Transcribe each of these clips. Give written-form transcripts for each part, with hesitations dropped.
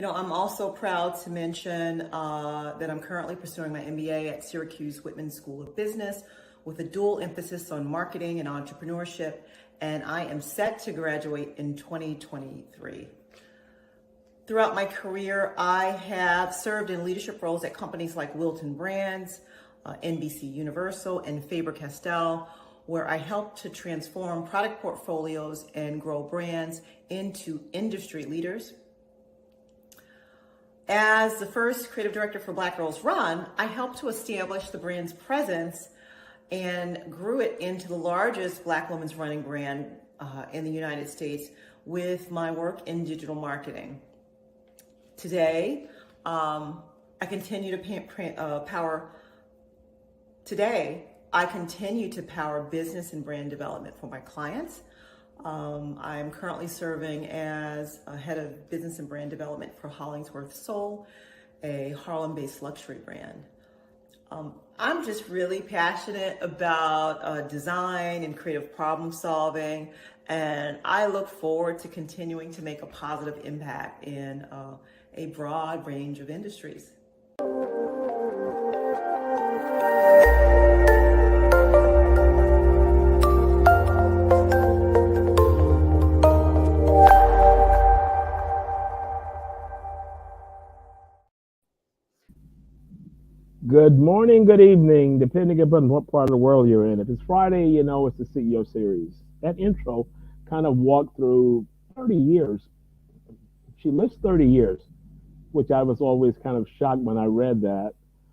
I'm also proud to mention that I'm currently pursuing my MBA at Syracuse Whitman School of Business with a dual emphasis on marketing and entrepreneurship, and I am set to graduate in 2023. Throughout my career, I have served in leadership roles at companies like Wilton Brands, NBC Universal, and Faber-Castell, where I helped to transform product portfolios and grow brands into industry leaders. As the first creative director for Black Girls Run, I helped to establish the brand's presence and grew it into the largest Black women's running brand in the United States with my work in digital marketing. Today, I continue to power business and brand development for my clients. I'm currently serving as a head of business and brand development for Hollingsworth Soul, a Harlem-based luxury brand. I'm just really passionate about design and creative problem solving, and I look forward to continuing to make a positive impact in a broad range of industries. Good morning, good evening, depending upon what part of the world you're in. If it's Friday, it's the CEO series. That intro kind of walked through 30 years. She lives 30 years, which I was always kind of shocked when I read that.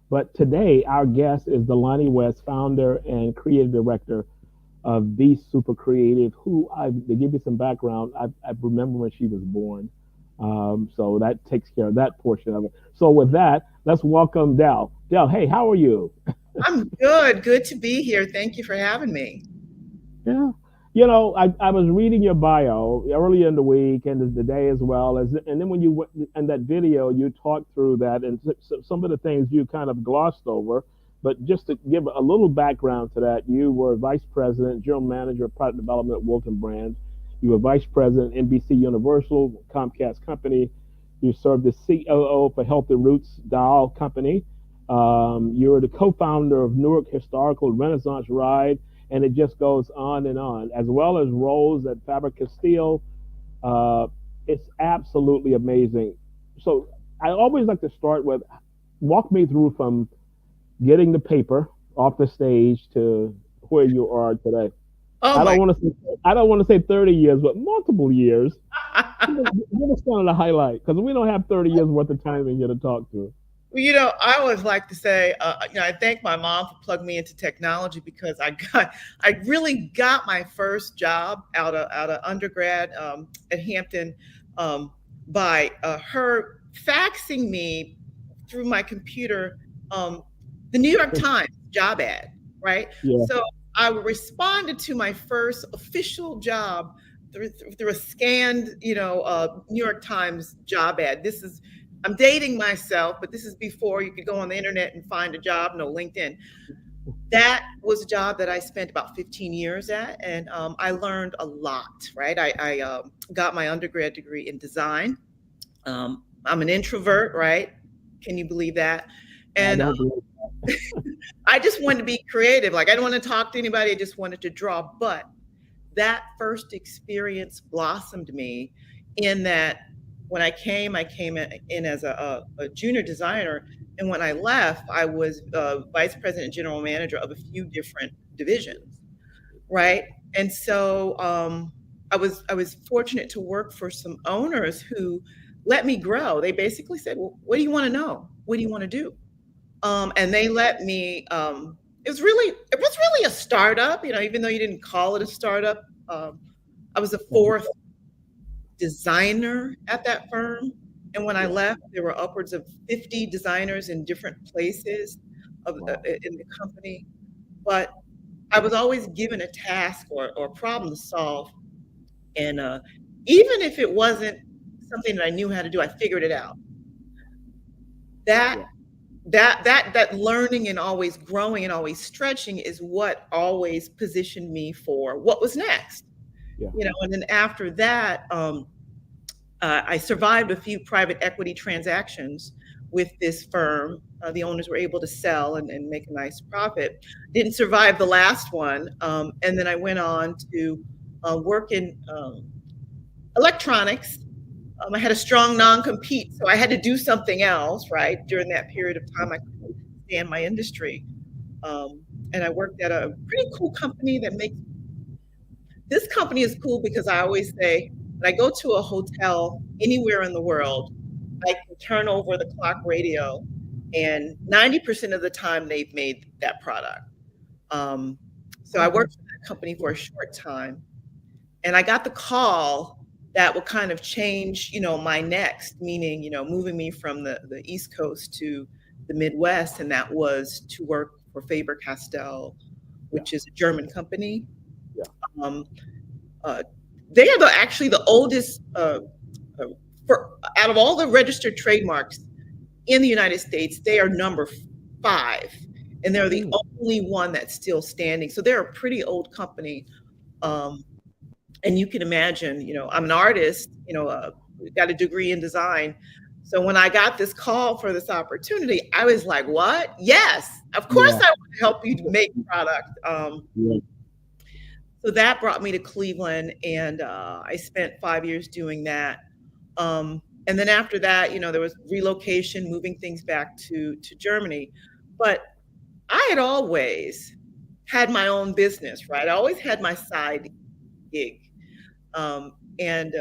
But today, our guest is Delanie West, founder and creative director of Be Super Creative, who, to give you some background, I remember when she was born. So that takes care of that portion of it. So with that, let's welcome Del. Del, hey, how are you? I'm good. Good to be here. Thank you for having me. Yeah. I was reading your bio earlier in the week and the day as well. And then when you went in that video, you talked through that and some of the things you kind of glossed over. But just to give a little background to that, you were vice president, general manager of product development at Wilton Brands. You were vice president, NBC Universal, Comcast Company. You served as COO for Healthy Roots Doll Company. You were the co-founder of Newark Historical Renaissance Ride, and it just goes on and on, as well as roles at Faber-Castell. It's absolutely amazing. So I always like to start with, walk me through from getting the paper off the stage to where you are today. I don't want to say 30 years, but multiple years. Give us kind of the highlight, because we don't have 30 years worth of time in here to talk to. Well, I always like to say, I thank my mom for plugging me into technology, because I really got my first job out of undergrad at Hampton by her faxing me through my computer the New York Times job ad, right? Yeah. So I responded to my first official job through a scanned, New York Times job ad. I'm dating myself, but this is before you could go on the internet and find a job, no LinkedIn. That was a job that I spent about 15 years at, and I learned a lot, right? I got my undergrad degree in design. I'm an introvert, right? Can you believe that? And I just wanted to be creative. Like, I didn't want to talk to anybody. I just wanted to draw. But that first experience blossomed me in that when I came in as a junior designer. And when I left, I was vice president and general manager of a few different divisions, right? And so I was fortunate to work for some owners who let me grow. They basically said, well, what do you want to know? What do you want to do? And they let me, it was really a startup, even though you didn't call it a startup. I was the fourth designer at that firm. And when I left, there were upwards of 50 designers in different places in the company. But I was always given a task or problem to solve. And even if it wasn't something that I knew how to do, I figured it out. That learning and always growing and always stretching is what always positioned me for what was next. And then after that, I survived a few private equity transactions with this firm. The owners were able to sell and make a nice profit. Didn't survive the last one. And then I went on to work in electronics. I had a strong non-compete, so I had to do something else, right? During that period of time, I couldn't stay in my industry. And I worked at a pretty cool company that makes, this company is cool because I always say, when I go to a hotel anywhere in the world, I can turn over the clock radio, and 90% of the time they've made that product. So I worked for that company for a short time, and I got the call that would kind of change, my next, meaning, moving me from the East Coast to the Midwest, and that was to work for Faber-Castell, which is a German company. Yeah. They are actually the oldest, out of all the registered trademarks in the United States, they are number 5, and they're the only one that's still standing. So they're a pretty old company. And you can imagine, I'm an artist, got a degree in design. So when I got this call for this opportunity, I was like, what? Yes, of course I want to help you make product. So that brought me to Cleveland, and I spent 5 years doing that. And then after that, there was relocation, moving things back to Germany. But I had always had my own business, right? I always had my side gig. And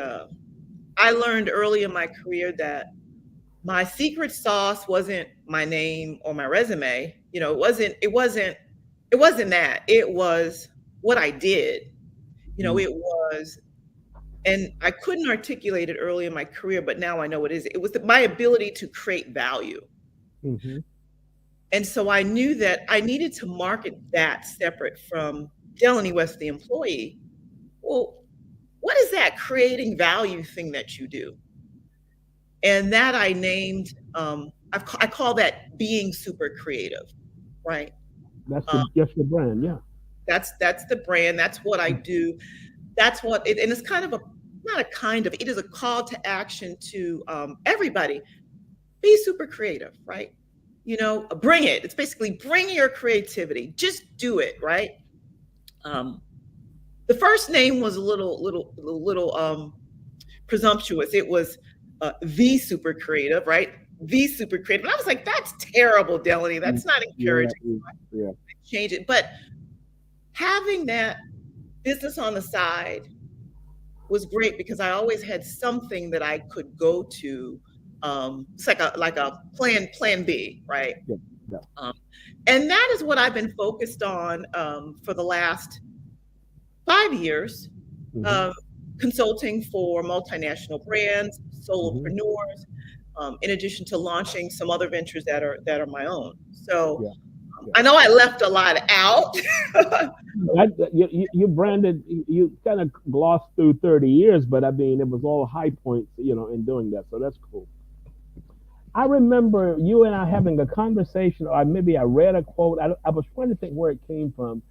I learned early in my career that my secret sauce wasn't my name or my resume. It wasn't that. It was what I did. It was, and I couldn't articulate it early in my career, but now I know what it is. It was my ability to create value. Mm-hmm. And so I knew that I needed to market that separate from Delanie West, the employee. Well, what is that creating value thing that you do? And that I named, I call that being super creative, right? That's the brand, yeah. That's the brand. That's what I do. That's what it, and it's kind of it is a call to action to everybody. Be super creative, right? Bring it. It's basically bring your creativity. Just do it, right? The first name was a little presumptuous. It was the super creative, right? The super creative. And I was like, that's terrible, Delanie. That's not encouraging. Yeah. Change it. But having that business on the side was great because I always had something that I could go to. It's like a plan B, right? Yeah. And that is what I've been focused on for the last 5 years, consulting for multinational brands, solopreneurs, in addition to launching some other ventures that are my own. So I know I left a lot out. You branded, you kind of glossed through 30 years, but I mean, it was all high points, in doing that. So that's cool. I remember you and I having a conversation, or maybe I read a quote. I was trying to think where it came from.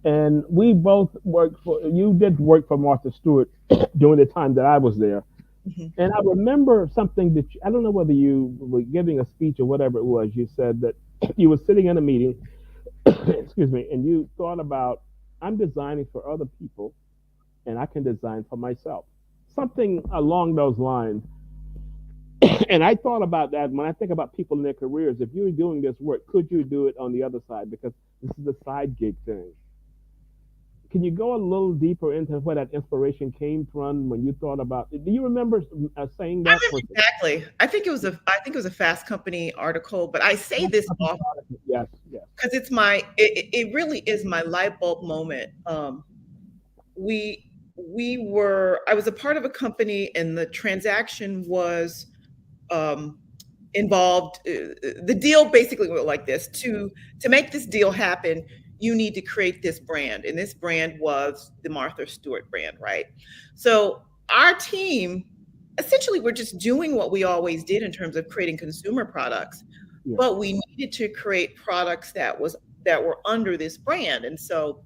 And we both you did work for Martha Stewart during the time that I was there. Mm-hmm. And I remember something that I don't know whether you were giving a speech or whatever it was. You said that you were sitting in a meeting, excuse me, and you thought about, I'm designing for other people and I can design for myself. Something along those lines. And I thought about that when I think about people in their careers. If you were doing this work, could you do it on the other side? Because this is the side gig thing. Can you go a little deeper into where that inspiration came from when you thought about it? Do you remember saying that? Exactly. I think it was a Fast Company article, but I say this often. Yes. Because it really is my light bulb moment. I was a part of a company, and the transaction was involved. The deal basically went like this: to make this deal happen, you need to create this brand. And this brand was the Martha Stewart brand, right? So our team, essentially, we're just doing what we always did in terms of creating consumer products, but we needed to create products that were under this brand. And so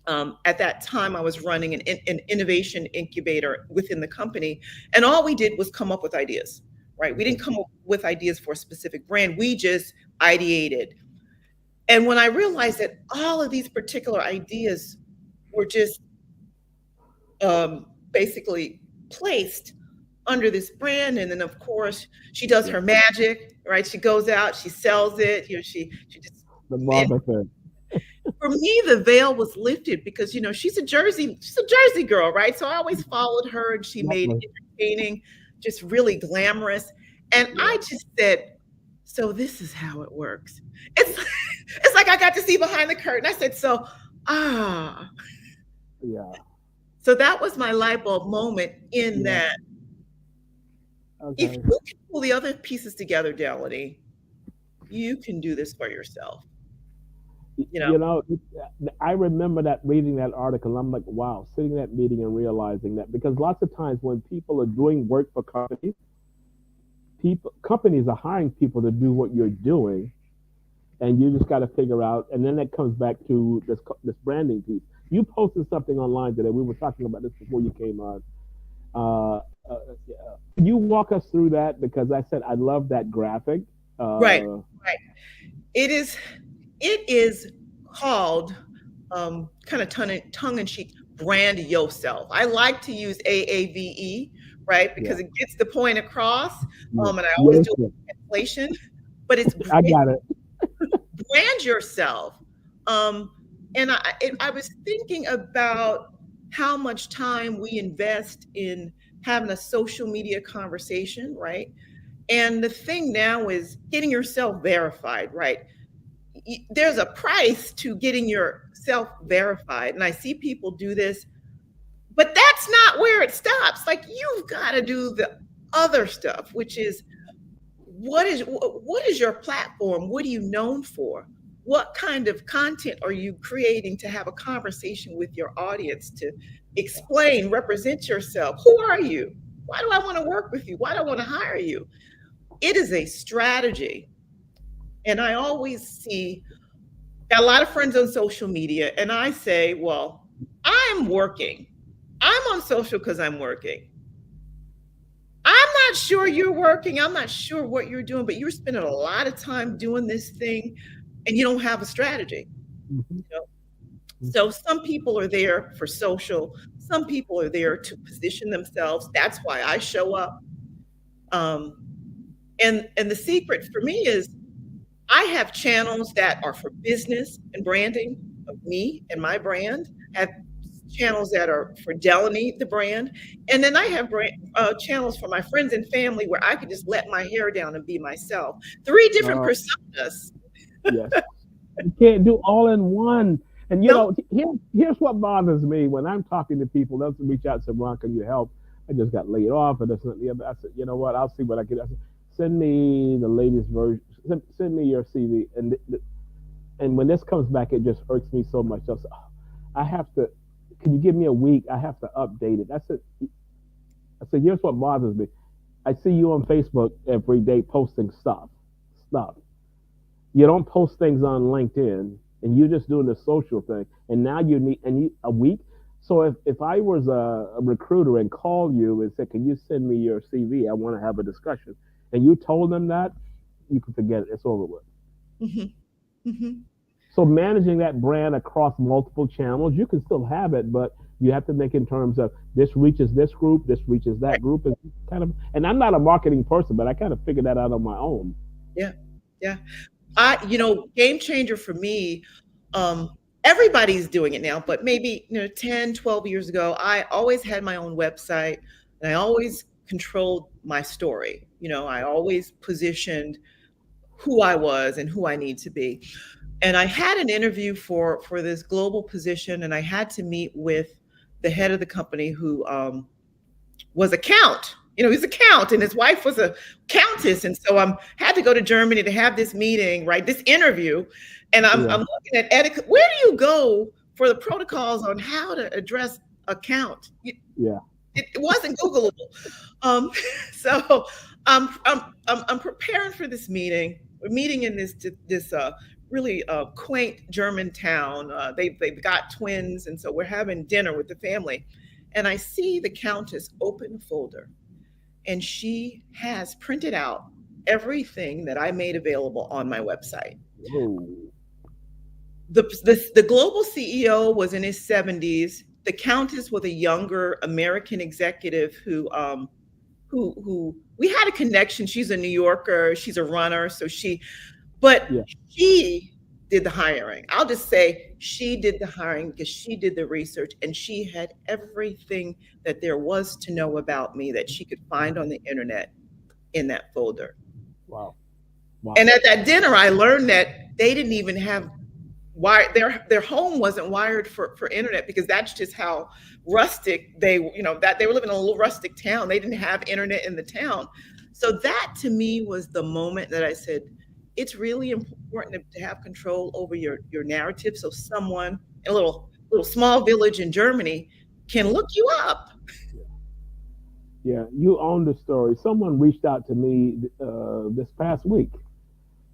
At that time, I was running an innovation incubator within the company, and all we did was come up with ideas, right? We didn't come up with ideas for a specific brand. We just ideated. And when I realized that all of these particular ideas were just basically placed under this brand, and then of course she does her magic, right? She goes out, she sells it, she just The Martha thing. for me, the veil was lifted because, she's a Jersey girl, right? So I always followed her, and she made it entertaining, just really glamorous. And I just said, so this is how it works. It's like I got to see behind the curtain. I said, Yeah. So that was my light bulb moment in that. Okay. If you can pull the other pieces together, Delanie, you can do this for yourself. I remember reading that article. I'm like, wow, sitting in that meeting and realizing that, because lots of times when people are doing work for companies are hiring people to do what you're doing, and you just got to figure out. And then that comes back to this branding piece. You posted something online today. We were talking about this before you came on. Can you walk us through that? Because I said I love that graphic. Right. It is called kind of tongue-in-cheek, brand yourself. I like to use AAVE, right? Because it gets the point across. And I always do translation, but it's I got it. Brand yourself. And I was thinking about how much time we invest in having a social media conversation, right? And the thing now is getting yourself verified, right? There's a price to getting yourself verified. And I see people do this, but that's not where it stops. Like, you've got to do the other stuff, which is what is your platform? What are you known for? What kind of content are you creating to have a conversation with your audience, to explain, represent yourself? Who are you? Why do I want to work with you? Why do I want to hire you? It is a strategy. And I always got a lot of friends on social media, and I say, well, I'm working. I'm on social because I'm working. I'm not sure you're working. I'm not sure what you're doing, but you're spending a lot of time doing this thing, and you don't have a strategy. So some people are there for social. Some people are there to position themselves. That's why I show up. And the secret for me is I have channels that are for business and branding of me and my brand. I have channels that are for Delanie, the brand. And then I have channels for my friends and family where I can just let my hair down and be myself. 3 different personas. Yes. You can't do all in one. And here's what bothers me when I'm talking to people. They'll reach out and say, Ron, can you help? I just got laid off, and this and the other. I said, you know what? I'll see what I can do. I said, send me the latest version. Send me your CV. And when this comes back, it just irks me so much. I have to. Can you give me a week? I have to update it. I said, here's what bothers me. I see you on Facebook every day posting stuff. You don't post things on LinkedIn, and you're just doing the social thing. And now you need a week. So if I was a recruiter and called you and said, can you send me your CV? I want to have a discussion. And you told them that, you can forget it. It's over with. Mm-hmm. Mm-hmm. So managing that brand across multiple channels, you can still have it, but you have to think in terms of this reaches this group, this reaches that group. And I'm not a marketing person, but I kind of figured that out on my own. Yeah. Game changer for me, everybody's doing it now, but maybe 10, 12 years ago, I always had my own website, and I always controlled my story. I always positioned who I was and who I need to be. And I had an interview for this global position, and I had to meet with the head of the company who was a count. He's a count, and his wife was a countess. And so I had to go to Germany to have this meeting, right? This interview. And I'm looking at etiquette. Where do you go for the protocols on how to address a count? It wasn't Googleable. So I'm preparing for this meeting. We're meeting in this really quaint German town. They've got twins, and so we're having dinner with the family, and I see the Countess open a folder, and she has printed out everything that I made available on my website. Whoa. The global CEO was in his 70s. The Countess was a younger American executive who we had a connection. She's a New Yorker. She's a runner, so but Yeah. she did the hiring. I'll just say she did the hiring because she did the research, and she had everything that there was to know about me that she could find on the internet in that folder. Wow. Wow. And at that dinner, I learned that they didn't even have their home wasn't wired for internet, because that's just how rustic that they were living in a little rustic town. They didn't have internet in the town. So that to me was the moment that I said, it's really important to have control over your narrative, so someone in a little small village in Germany can look you up. Yeah, you own the story. Someone reached out to me this past week,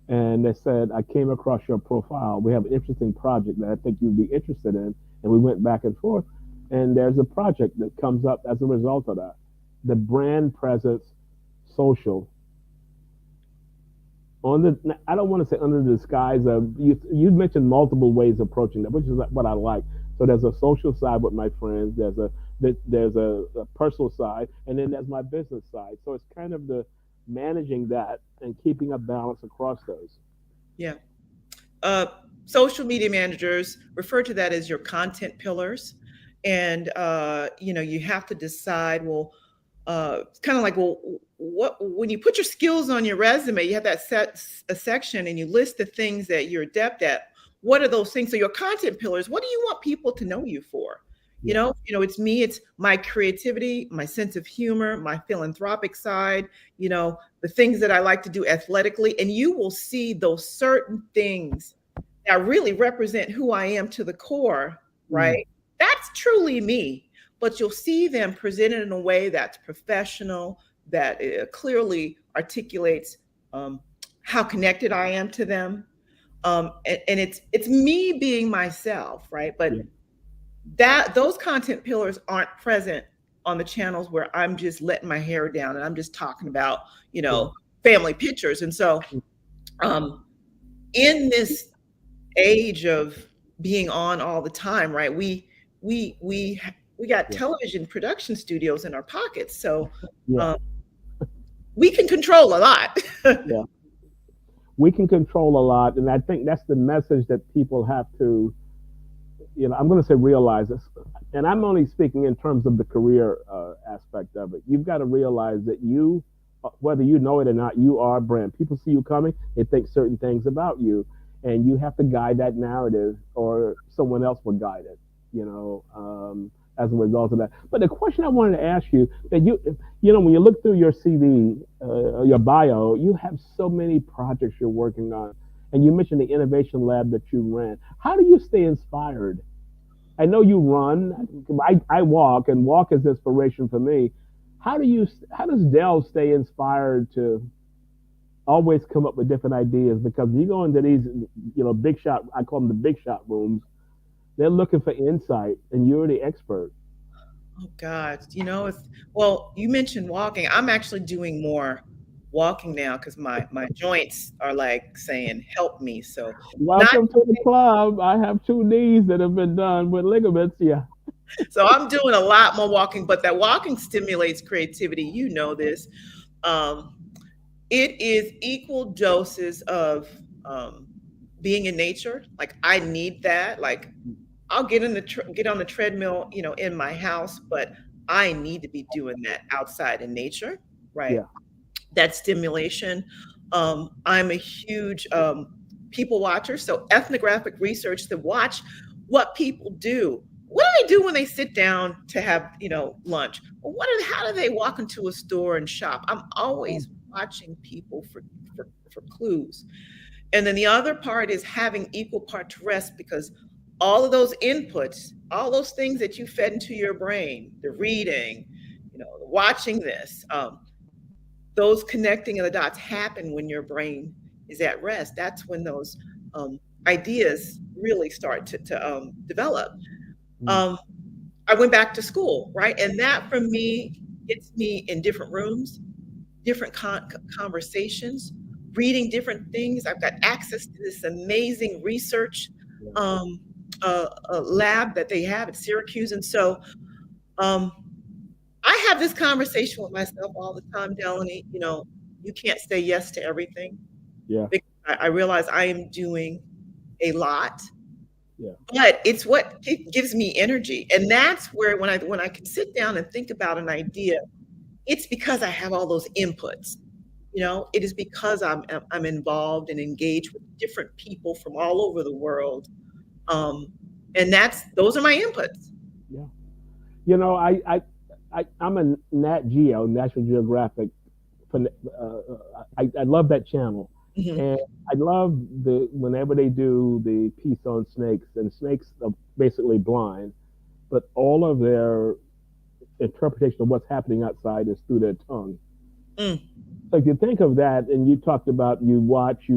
and they said, I came across your profile. We have an interesting project that I think you'd be interested in. And we went back and forth. And there's a project that comes up as a result of that. The brand presence social. I don't want to say under the disguise of, you mentioned multiple ways of approaching that, which is what I like. So there's a social side with my friends, there's a personal side, and then there's my business side. So it's kind of the managing that and keeping a balance across those. Yeah. Social media managers refer to that as your content pillars. And, you have to decide, well, it's kind of like, well, when you put your skills on your resume, you have that a section and you list the things that you're adept at. What are those things? So your content pillars, what do you want people to know you for? It's me, it's my creativity, my sense of humor, my philanthropic side, the things that I like to do athletically. And you will see those certain things that really represent who I am to the core, right? That's truly me. But you'll see them presented in a way that's professional, that clearly articulates how connected I am to them. And it's me being myself, right? But those content pillars aren't present on the channels where I'm just letting my hair down and I'm just talking about, family pictures. And so in this age of being on all the time, right? We got television production studios in our pockets. So we can control a lot. Yeah. We can control a lot. And I think that's the message that people have to, I'm going to say realize this. And I'm only speaking in terms of the career aspect of it. You've got to realize that you, whether you know it or not, you are a brand. People see you coming, they think certain things about you. And you have to guide that narrative, or someone else will guide it, as a result of that. But the question I wanted to ask you, that when you look through your CV, your bio, you have so many projects you're working on. And you mentioned the innovation lab that you ran. How do you stay inspired? I know you run. I walk, and walk is inspiration for me. How does Del stay inspired to always come up with different ideas? Because you go into these, big shot, I call them the big shot rooms. They're looking for insight, and you're the expert. Oh God, well, you mentioned walking. I'm actually doing more walking now because my joints are like saying, help me. So welcome to the club. I have 2 knees that have been done with ligaments. Yeah. So I'm doing a lot more walking, but that walking stimulates creativity. You know this. It is equal doses of being in nature. Like I need that. Like I'll get on the treadmill, in my house, but I need to be doing that outside in nature, right? Yeah. That stimulation. I'm a huge people watcher. So ethnographic research to watch what people do. What do they do when they sit down to have, lunch? Well, how do they walk into a store and shop? I'm always watching people for clues. And then the other part is having equal parts rest, because all of those inputs, all those things that you fed into your brain, the reading, watching this, those connecting of the dots happen when your brain is at rest. That's when those ideas really start to develop. Mm. Um, I went back to school, right? And that for me gets me in different rooms, different conversations, reading different things. I've got access to this amazing research Yeah. lab that they have at Syracuse. And so um, I have this conversation with myself all the time, Delanie. You can't say yes to everything. Yeah. Because I realize I am doing a lot, Yeah. but it's what gives me energy. And that's where when I can sit down and think about an idea, it's because I have all those inputs. It is because I'm involved and engaged with different people from all over the world. Um, and those are my inputs. Yeah. I'm a Nat Geo, National Geographic. I love that channel, Mhm. and I love whenever they do the piece on snakes, and snakes are basically blind, but all of their interpretation of what's happening outside is through their tongue. Mm. So if you think of that, and you talked about you watch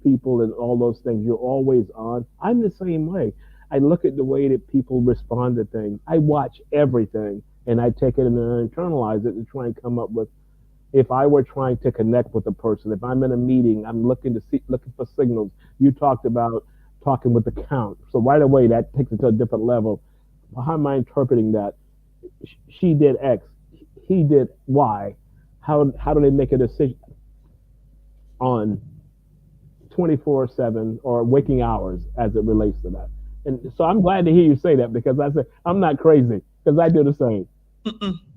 people and all those things, you're always on. I'm the same way. I look at the way that people respond to things. I watch everything, and I take it and internalize it and try and come up with. If I were trying to connect with a person, if I'm in a meeting, I'm looking for signals. You talked about talking with the count, so right away that takes it to a different level. How am I interpreting that? She did X, he did Y. How do they make a decision on 24/7 or waking hours as it relates to that? And so I'm glad to hear you say that, because I say I'm not crazy, because I do the same.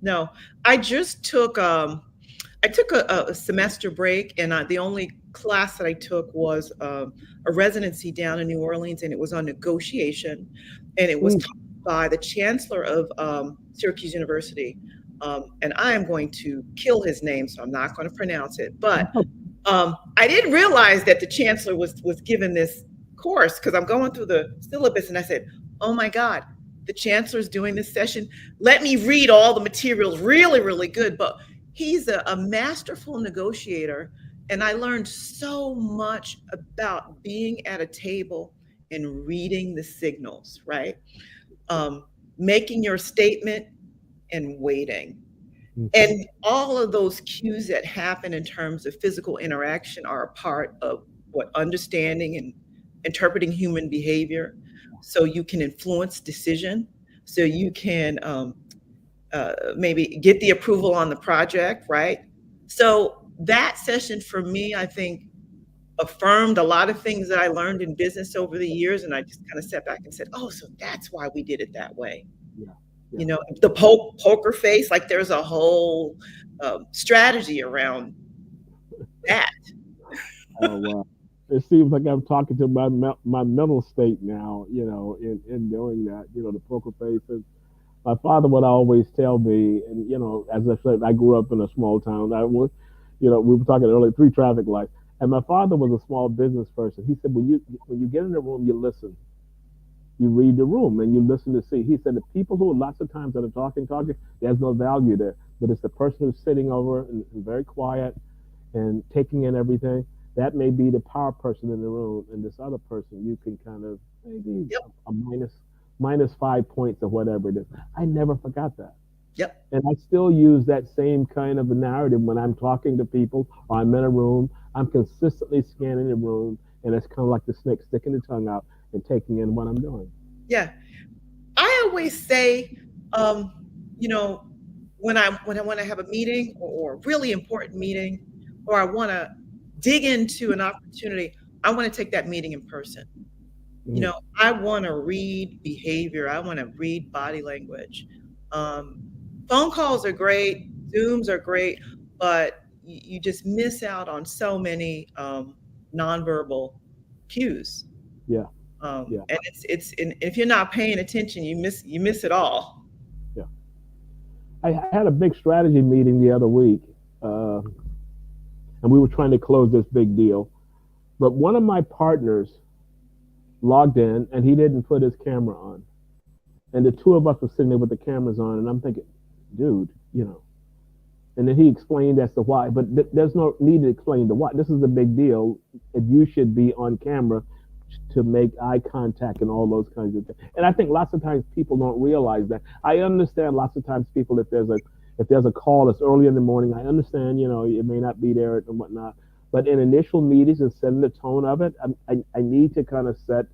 No, I just took a semester break, and the only class that I took was a residency down in New Orleans, and it was on negotiation, and it was Mm. taught by the chancellor of Syracuse University. And I am going to kill his name, so I'm not going to pronounce it. But I didn't realize that the chancellor was given this course, because I'm going through the syllabus, and I said, "Oh my God, the chancellor's doing this session. Let me read all the materials really, really good." But he's a masterful negotiator, and I learned so much about being at a table and reading the signals, right? Making your statement and waiting. And all of those cues that happen in terms of physical interaction are a part of what understanding and interpreting human behavior, so you can influence decision, so you can maybe get the approval on the project, right? So that session for me, I think, affirmed a lot of things that I learned in business over the years. And I just kind of sat back and said, "Oh, so that's why we did it that way." Yeah. Yeah. The poker face, like there's a whole strategy around that. Oh wow! It seems like I'm talking to my mental state now. In doing that, the poker faces. My father would always tell me, and as I said, I grew up in a small town. We were talking earlier, 3 traffic lights, and my father was a small business person. He said, when you get in the room, you listen, you read the room, and you listen to see. He said the people who lots of times that are talking, there's no value there, but it's the person who's sitting over and very quiet and taking in everything. That may be the power person in the room, and this other person you can kind of maybe Yep. a minus 5 points or whatever it is. I never forgot that. Yep. And I still use that same kind of a narrative when I'm talking to people or I'm in a room. I'm consistently scanning the room, and it's kind of like the snake sticking the tongue out and taking in what I'm doing. Yeah. I always say, you know, when I want to have a meeting, or a really important meeting, or I want to dig into an opportunity, I want to take that meeting in person. Mm-hmm. I want to read behavior. I want to read body language. Phone calls are great. Zooms are great, but you just miss out on so many nonverbal cues. Yeah. Yeah. And and if you're not paying attention, you miss it all. Yeah. I had a big strategy meeting the other week, and we were trying to close this big deal. But one of my partners logged in, and he didn't put his camera on. And the two of us were sitting there with the cameras on, and I'm thinking, dude, And then he explained as to why, but there's no need to explain the why. This is a big deal. If you should be on camera to make eye contact and all those kinds of things. And I think lots of times people don't realize that. I understand lots of times people, if there's a call that's early in the morning, I understand, it may not be there and whatnot. But in initial meetings and setting the tone of it, I need to kind of set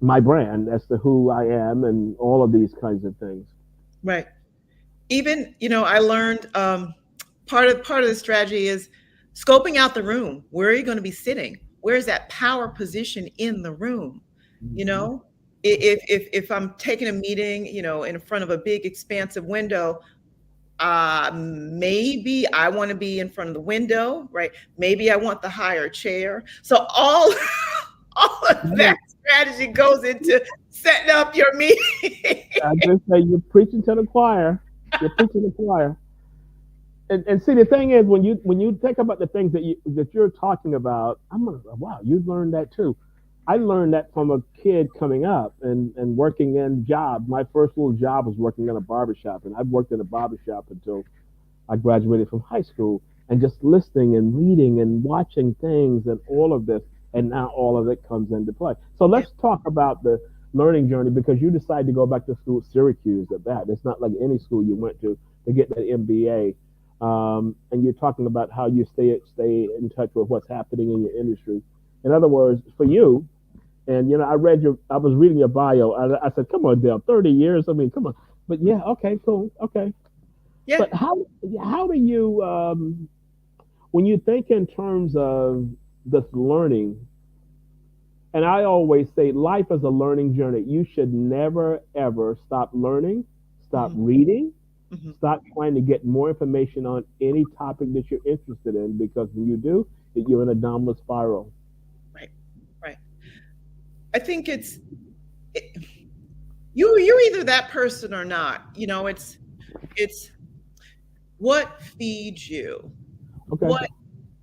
my brand as to who I am and all of these kinds of things. Right. Even, I learned part of the strategy is scoping out the room. Where are you going to be sitting? Where is that power position in the room? Mm-hmm. If I'm taking a meeting, in front of a big expansive window, maybe I want to be in front of the window, right? Maybe I want the higher chair. So all of that strategy goes into setting up your meeting. I just say you're preaching to the choir. You're preaching to the choir. And see, the thing is, when you think about the things that you're talking about, I'm like, wow, you learned that too. I learned that from a kid coming up and working in jobs. My first little job was working in a barbershop, and I've worked in a barbershop until I graduated from high school, and just listening and reading and watching things and all of this, and now all of it comes into play. So let's talk about the learning journey, because you decided to go back to school at Syracuse at that. It's not like any school you went to get that MBA. And you're talking about how you stay in touch with what's happening in your industry. In other words, for you, and I was reading your bio. I said, come on, Dale, 30 years. I mean, come on. But yeah, okay, cool, okay. Yeah. But how do you, when you think in terms of this learning, and I always say life is a learning journey. You should never, ever stop learning, stop reading, stop trying to get more information on any topic that you're interested in, because when you do, you're in a downward spiral. Right. I think you're either that person or not. It's what feeds you, Okay. what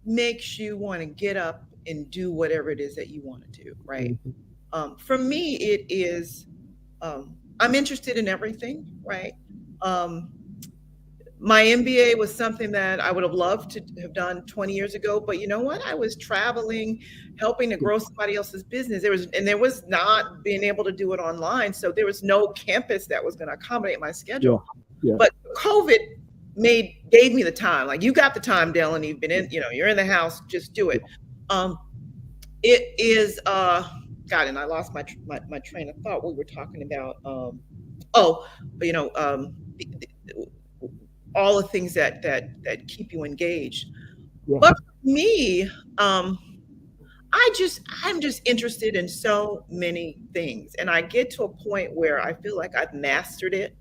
makes you want to get up and do whatever it is that you want to do, right? For me, it is, I'm interested in everything, right? My MBA was something that I would have loved to have done 20 years ago, but you know what? I was traveling, helping to grow somebody else's business. There was not being able to do it online. So there was no campus that was going to accommodate my schedule. Yeah. But COVID gave me the time. Like, you got the time, Delanie, you've been in, you're in the house, just do it. It is, God, and I lost my train of thought. We were talking about, all the things that keep you engaged. Yeah. But for me, I'm just interested in so many things, and I get to a point where I feel like I've mastered it.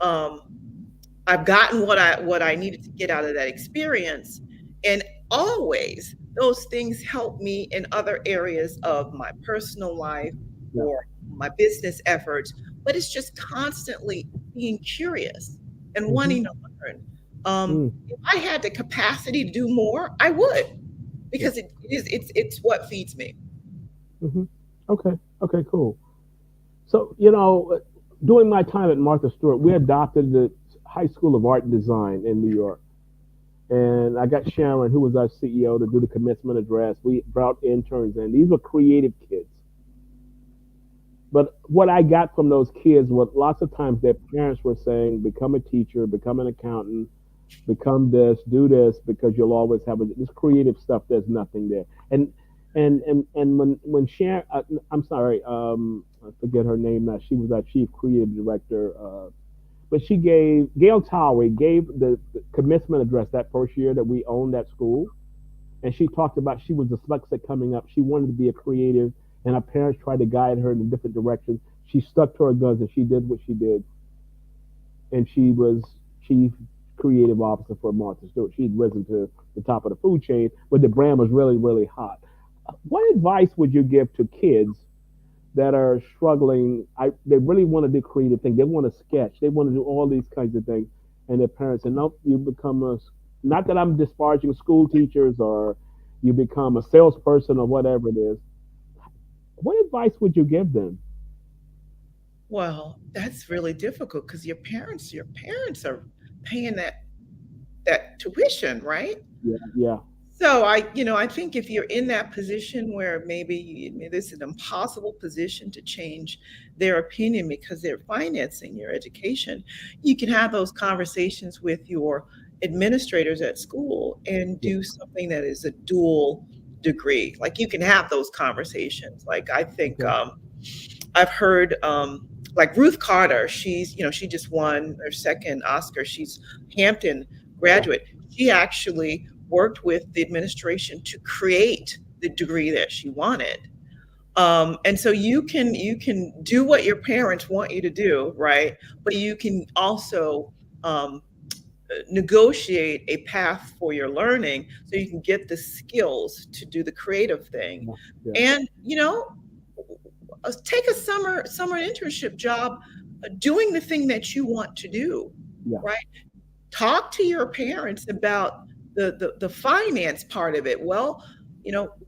I've gotten what I needed to get out of that experience, and always those things help me in other areas of my personal life or my business efforts. But it's just constantly being curious and wanting to learn. If I had the capacity to do more, I would, because it's what feeds me. Okay, cool. So, during my time at Martha Stewart, we adopted the High School of Art and Design in New York. And I got Sharon, who was our CEO, to do the commencement address. We brought interns in. These were creative kids. But what I got from those kids was lots of times their parents were saying, become a teacher, become an accountant, become this, do this, because you'll always have this creative stuff. There's nothing there. And when Sharon, I'm sorry, I forget her name now. She was our chief creative director. But Gail Towery gave the commencement address that first year that we owned that school. And she talked about, she was dyslexic coming up. She wanted to be a creative, and her parents tried to guide her in a different direction. She stuck to her guns, and she did what she did. And she was chief creative officer for Martha Stewart. She'd risen to the top of the food chain, but the brand was really, really hot. What advice would you give to kids that are struggling? They really want to do creative things. They want to sketch. They want to do all these kinds of things. And their parents say, nope, you become not that I'm disparaging school teachers, or you become a salesperson or whatever it is. What advice would you give them? Well, that's really difficult, because your parents are paying that tuition, right? Yeah. So I think if you're in that position where maybe this is an impossible position to change their opinion because they're financing your education, you can have those conversations with your administrators at school and Yeah. do something that is a dual degree. Like you can have those conversations. Like I think Okay. I've heard like Ruth Carter, she just won her second Oscar. She's Hampton graduate. She actually worked with the administration to create the degree that she wanted. And so you can do what your parents want you to do, right? But you can also um, negotiate a path for your learning so you can get the skills to do the creative thing. Yeah. Yeah. And take a summer internship job doing the thing that you want to do, Yeah. right? Talk to your parents about the finance part of it. Well,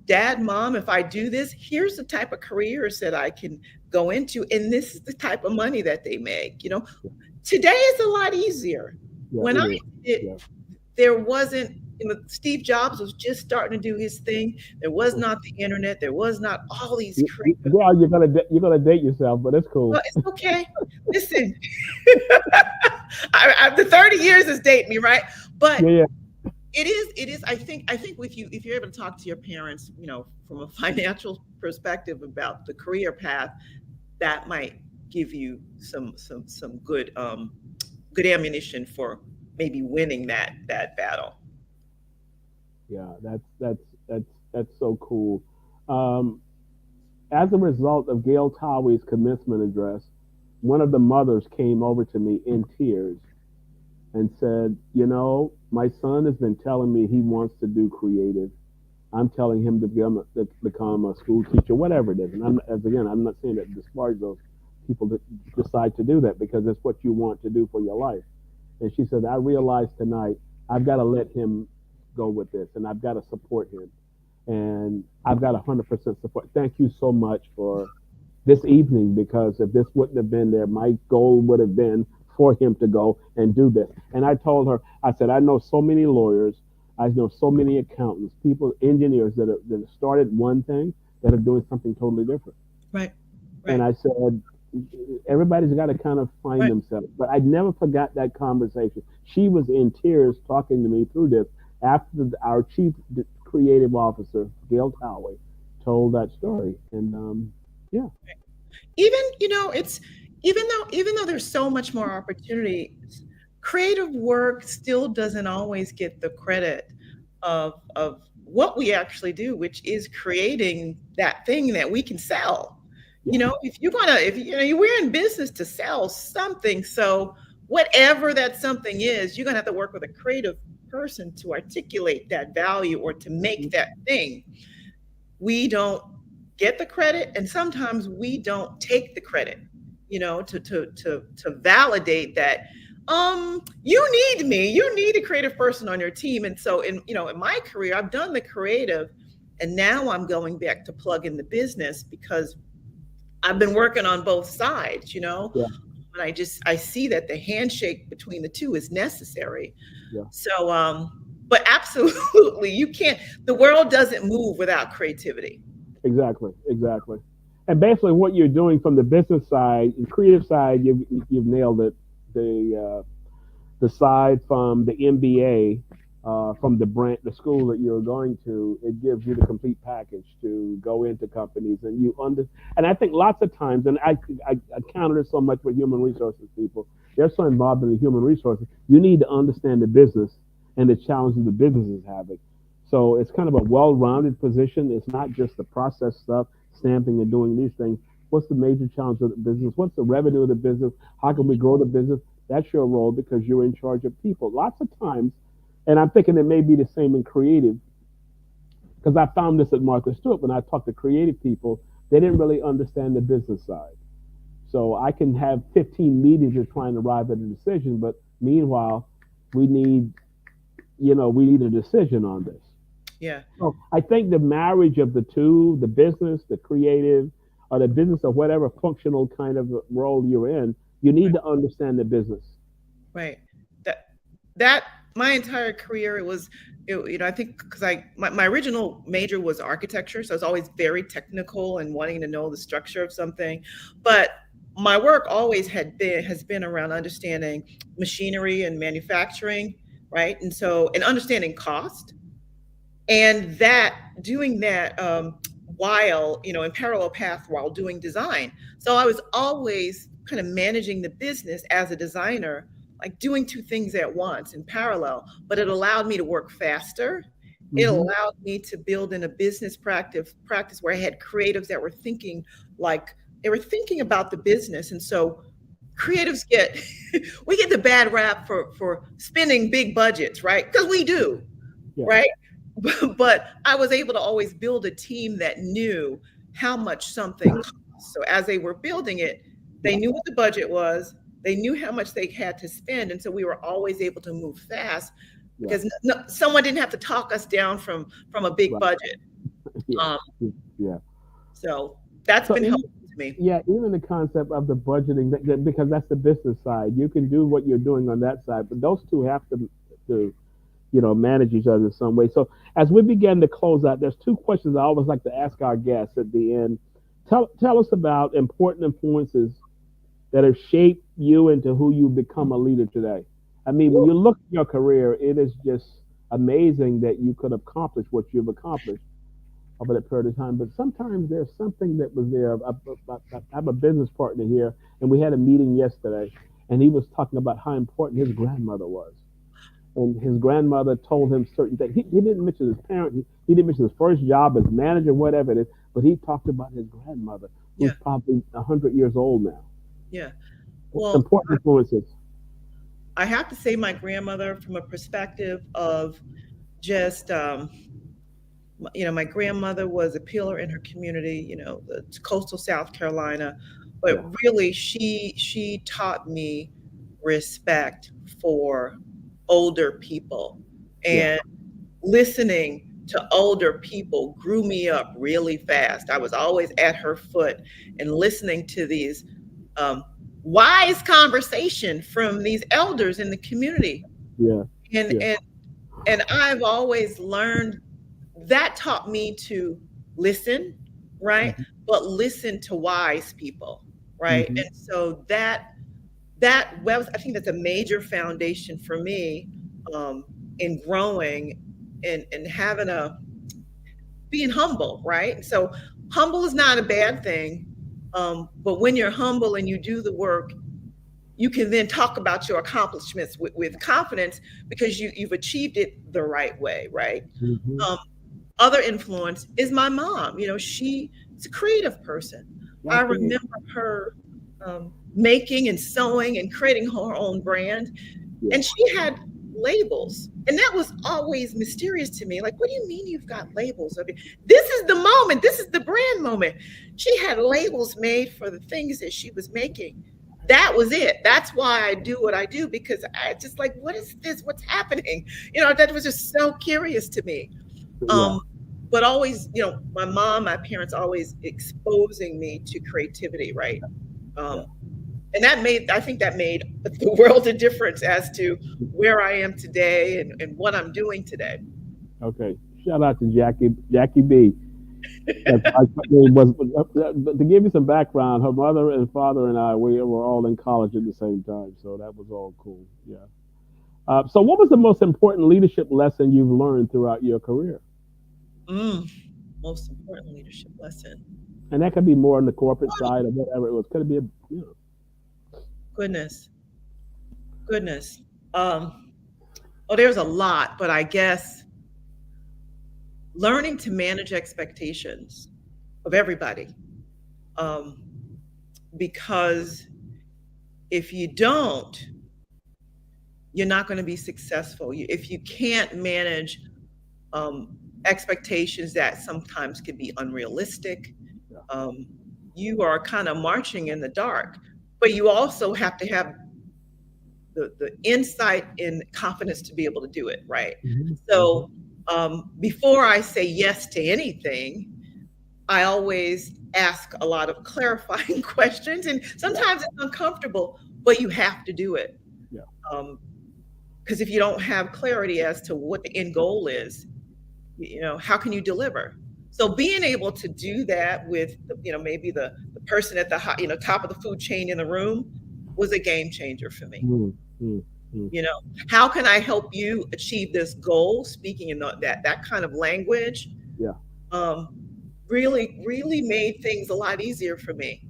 dad, mom, if I do this, here's the type of careers that I can go into, and this is the type of money that they make. Today is a lot easier. Yeah. When It I is. did Yeah. it, there wasn't, Steve Jobs was just starting to do his thing. There was not the internet. There was not all these creative. Well, you're gonna date yourself, but it's cool. Well, it's okay. Listen, the 30 years is dating me, right? But Yeah. Yeah. it is. I think with you, if you're able to talk to your parents, from a financial perspective about the career path, that might give you some good ammunition for maybe winning that battle. Yeah. That's so cool. Um, as a result of Gail Towie's commencement address, one of the mothers came over to me in tears and said, my son has been telling me he wants to do creative. I'm telling him to become a school teacher, whatever it is. And I'm not saying that disparage those people that decide to do that because it's what you want to do for your life. And she said, I realized tonight I've got to let him go with this and I've got to support him. And I've got 100% support. Thank you so much for this evening because if this wouldn't have been there, my goal would have been for him to go and do this. And I told her, I said, I know so many lawyers, I know so many accountants, people, engineers that have started one thing that are doing something totally different. Right. And I said, everybody's got to kind of find Right. themselves. But I never forgot that conversation. She was in tears talking to me through this after our chief creative officer, Gail Towie, told that story. And yeah. Even it's even though there's so much more opportunity, creative work still doesn't always get the credit of what we actually do, which is creating that thing that we can sell. We're in business to sell something. So whatever that something is, you're gonna have to work with a creative person to articulate that value or to make that thing. We don't get the credit, and sometimes we don't take the credit, to validate that you need me, you need a creative person on your team. And so in my career, I've done the creative, and now I'm going back to plug in the business because I've been working on both sides, Yeah. and I see that the handshake between the two is necessary. Yeah. So but absolutely, you can't, the world doesn't move without creativity. Exactly. And basically, what you're doing from the business side, the creative side, you've nailed it. The side from the MBA, from the school that you're going to, it gives you the complete package to go into companies and And I think lots of times, and I counter this so much with human resources people, they're so involved in the human resources. You need to understand the business and the challenges the business is having. So it's kind of a well-rounded position. It's not just the process stuff, stamping and doing these things. What's the major challenge of the business? What's the revenue of the business? How can we grow the business? That's your role because you're in charge of people. Lots of times, and I'm thinking it may be the same in creative, because I found this at Martha Stewart. When I talked to creative people, they didn't really understand the business side. So I can have 15 meetings and trying to arrive at a decision, but meanwhile, we need a decision on this. Yeah. So I think the marriage of the two, the business, the creative, or the business or whatever functional kind of role you're in, you need to understand the business. Right. That my entire career, I think because my original major was architecture, so I was always very technical and wanting to know the structure of something. But my work always has been around understanding machinery and manufacturing, right? And understanding cost, and doing that while, in parallel path while doing design. So I was always kind of managing the business as a designer, like doing two things at once in parallel, but it allowed me to work faster. It allowed me to build in a business practice where I had creatives that were thinking about the business. And so creatives we get the bad rap for spending big budgets, right? Because we do, right? But I was able to always build a team that knew how much something cost. So as they were building it, they knew what the budget was. They knew how much they had to spend. And so we were always able to move fast because someone didn't have to talk us down from a big budget. So that's been helpful to me. Yeah, even the concept of the budgeting, because that's the business side. You can do what you're doing on that side, but those two have to manage each other in some way. So as we begin to close out, there's two questions I always like to ask our guests at the end. Tell us about important influences that have shaped you into who you become a leader today. I mean, when you look at your career, it is just amazing that you could accomplish what you've accomplished over that period of time. But sometimes there's something that was there. I have a business partner here, and we had a meeting yesterday, and he was talking about how important his grandmother was. And his grandmother told him certain things. He didn't mention his parent. He didn't mention his first job as manager, whatever it is. But he talked about his grandmother, who's probably 100 years old now. Yeah. Well, important influences. I have to say my grandmother, from a perspective of just, my grandmother was a pillar in her community, the coastal South Carolina. But really, she taught me respect for older people, and listening to older people grew me up really fast. I was always at her foot and listening to these wise conversation from these elders in the community. And I've always learned that taught me to listen, right? But listen to wise people, right? And so I think that's a major foundation for me in growing and being humble, right? So humble is not a bad thing, but when you're humble and you do the work, you can then talk about your accomplishments with confidence because you've achieved it the right way, right? Other influence is my mom. She's a creative person. I remember her making and sewing and creating her own brand. And she had labels. And that was always mysterious to me. Like, what do you mean you've got labels? I mean, this is the moment. This is the brand moment. She had labels made for the things that she was making. That was it. That's why I do what I do, because I just like, what is this? What's happening? That was just so curious to me. But always, my parents always exposing me to creativity, right? And I think that made the world of difference as to where I am today and what I'm doing today. Okay. Shout out to Jackie B. To give you some background, her mother and father and we were all in college at the same time. So that was all cool. Yeah. So what was the most important leadership lesson you've learned throughout your career? Most important leadership lesson. And that could be more on the corporate side or whatever it was. Could it be Goodness. There's a lot, but I guess learning to manage expectations of everybody. Because if you don't, you're not going to be successful. If you can't manage expectations that sometimes can be unrealistic, you are kind of marching in the dark. But you also have to have the insight and confidence to be able to do it, right? So before I say yes to anything, I always ask a lot of clarifying questions. And sometimes it's uncomfortable, but you have to do it. Because if you don't have clarity as to what the end goal is, how can you deliver? So being able to do that with, maybe the person at the top of the food chain in the room was a game changer for me. Mm, mm, mm. How can I help you achieve this goal? Speaking in that kind of language, Yeah. really, really made things a lot easier for me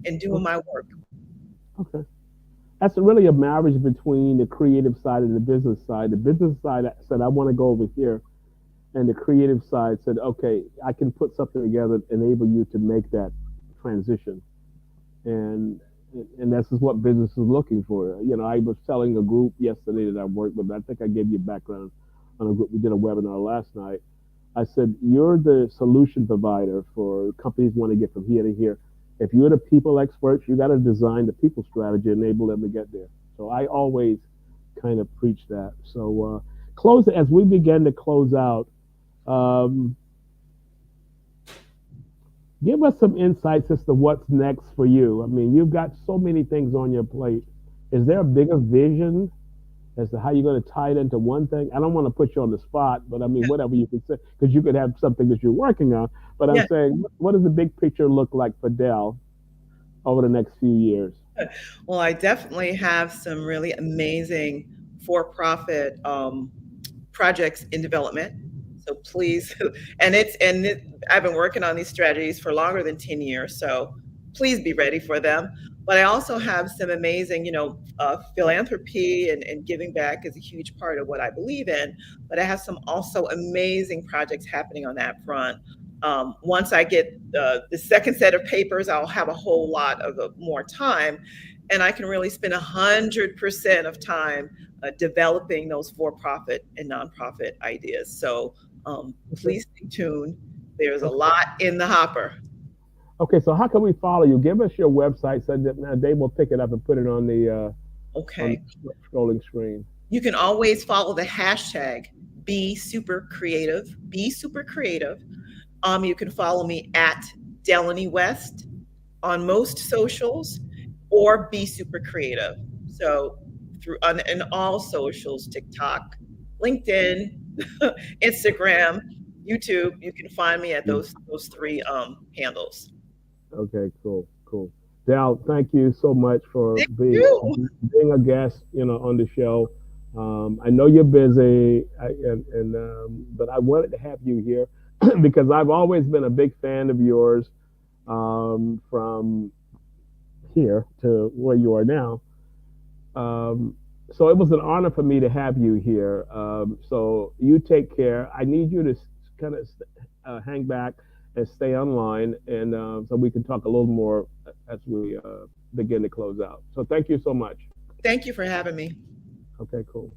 in doing my work. Okay. That's really a marriage between the creative side and the business side. The business side said, I want to go over here. And the creative side said, okay, I can put something together, enable you to make that transition. And this is what business is looking for. I was telling a group yesterday that I worked with, I think I gave you a background on a group. We did a webinar last night. I said, you're the solution provider for companies want to get from here to here. If you're the people experts, you got to design the people strategy, enable them to get there. So I always kind of preach that. So as we begin to close out, give us some insights as to what's next for you. I mean, you've got so many things on your plate. Is there a bigger vision as to how you're going to tie it into one thing? I don't want to put you on the spot, but I mean, whatever you could say, because you could have something that you're working on. But I'm saying, what does the big picture look like for Del over the next few years? Well, I definitely have some really amazing for-profit projects in development. So please, I've been working on these strategies for longer than 10 years. So please be ready for them. But I also have some amazing, philanthropy and giving back is a huge part of what I believe in. But I have some also amazing projects happening on that front. Once I get the second set of papers, I'll have a whole lot of more time, and I can really spend 100% of time developing those for-profit and nonprofit ideas. So please stay tuned. There's a lot in the hopper. Okay, so how can we follow you? Give us your website so that Dave will pick it up and put it on the scrolling screen. You can always follow the hashtag Be Super Creative. Be Super Creative. You can follow me at Delanie West on most socials, or Be Super Creative. So in all socials, TikTok, LinkedIn, Instagram, YouTube, you can find me at those three handles. Okay, cool. Del, thank you so much for being a guest, on the show. I know you're busy, but I wanted to have you here because I've always been a big fan of yours, from here to where you are now. So it was an honor for me to have you here. So you take care. I need you to kind of hang back and stay online, and so we can talk a little more as we begin to close out. So thank you so much. Thank you for having me. Okay, cool.